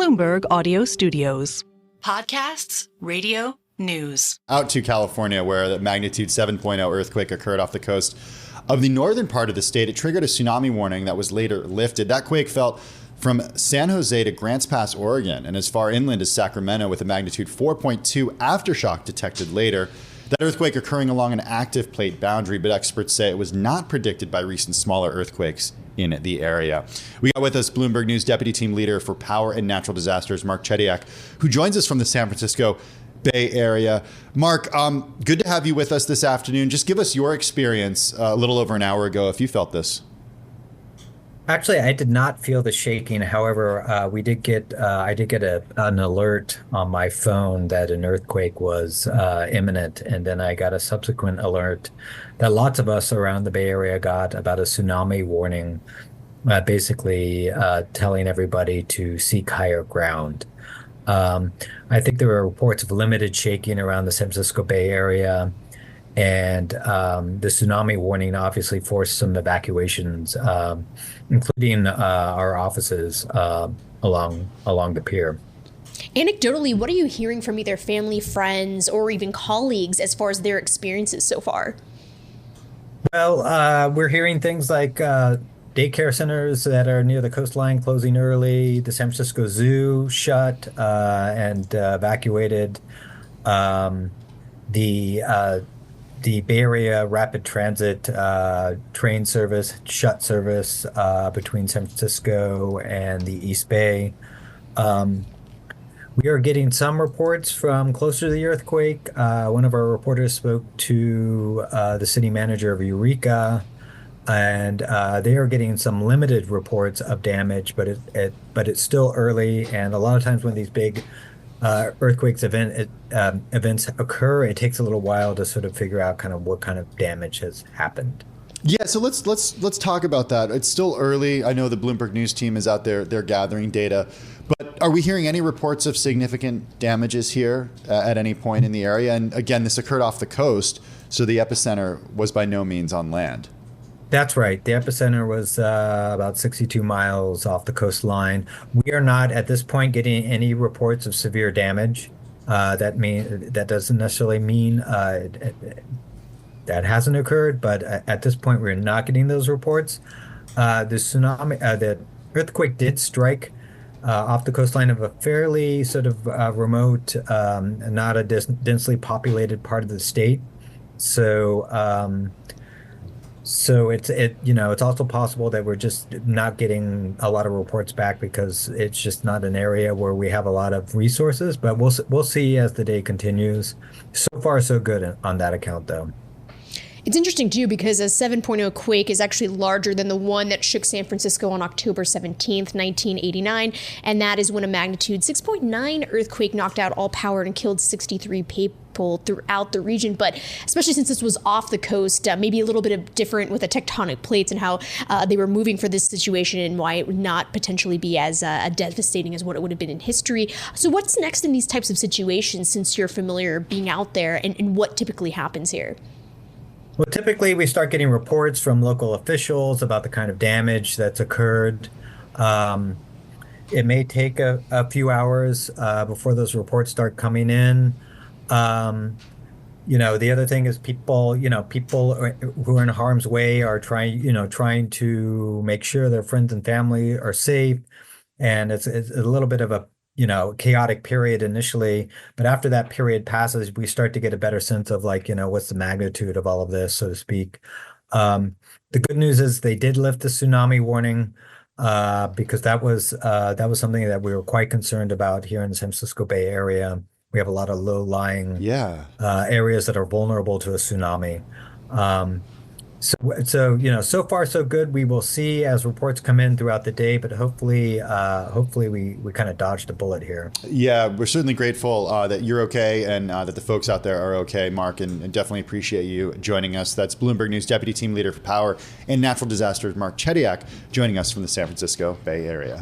Bloomberg Audio Studios. Podcasts, radio, news. Out to California, where the magnitude 7.0 earthquake occurred off the coast of the northern part of the state. It triggered a tsunami warning that was later lifted. That quake felt from San Jose to Grants Pass, Oregon, and as far inland as Sacramento, with a magnitude 4.2 aftershock detected later. That earthquake occurring along an active plate boundary, but experts say it was not predicted by recent smaller earthquakes in the area. We got with us Bloomberg News Deputy Team Leader for Power and Natural Disasters, Mark Chediak, who joins us from the San Francisco Bay Area. Mark, good to have you with us this afternoon. Just give us your experience a little over an hour ago, if you felt this. Actually, I did not feel the shaking. However, I did get an alert on my phone that an earthquake was imminent, and then I got a subsequent alert that lots of us around the Bay Area got about a tsunami warning, basically telling everybody to seek higher ground. I think there were reports of limited shaking around the San Francisco Bay Area, and the tsunami warning obviously forced some evacuations, including our offices along the pier. Anecdotally, what are you hearing from either family, friends, or even colleagues as far as their experiences so far? Well, we're hearing things like daycare centers that are near the coastline closing early, the San Francisco Zoo shut and evacuated, the Bay Area rapid transit train service, shut service between San Francisco and the East Bay. We are getting some reports from closer to the earthquake. One of our reporters spoke to the city manager of Eureka, and they are getting some limited reports of damage, but it's still early. And a lot of times when these big earthquakes events occur, it takes a little while to sort of figure out kind of what kind of damage has happened. Yeah, so let's talk about that. It's still early. I know the Bloomberg News team is out there; they're gathering data. But are we hearing any reports of significant damages here at any point in the area? And again, this occurred off the coast, so the epicenter was by no means on land. That's right. The epicenter was about 62 miles off the coastline. We are not at this point getting any reports of severe damage. That doesn't necessarily mean that hasn't occurred, but at this point we're not getting those reports. The earthquake did strike off the coastline of a fairly sort of remote, not a densely populated part of the state. So it's also possible that we're just not getting a lot of reports back because it's just not an area where we have a lot of resources. But we'll see as the day continues. So far, so good on that account, though. It's interesting, too, because a 7.0 quake is actually larger than the one that shook San Francisco on October 17th, 1989. And that is when a magnitude 6.9 earthquake knocked out all power and killed 63 people throughout the region. But especially since this was off the coast, maybe a little bit of different with the tectonic plates and how they were moving for this situation and why it would not potentially be as devastating as what it would have been in history. So what's next in these types of situations, since you're familiar being out there, and what typically happens here? Well, typically we start getting reports from local officials about the kind of damage that's occurred. It may take a few hours before those reports start coming in. The other thing is people who are in harm's way are trying to make sure their friends and family are safe. And it's a little bit of a chaotic period initially, but after that period passes, we start to get a better sense of what's the magnitude of all of this, so to speak. The good news is they did lift the tsunami warning because that was something that we were quite concerned about here in the San Francisco Bay Area. We have a lot of low-lying areas that are vulnerable to a tsunami. So far so good. We will see as reports come in throughout the day, but hopefully we kind of dodged a bullet here. Yeah, we're certainly grateful that you're okay and that the folks out there are okay, Mark, and definitely appreciate you joining us. That's Bloomberg News Deputy Team Leader for Power and Natural Disasters, Mark Chediak, joining us from the San Francisco Bay Area.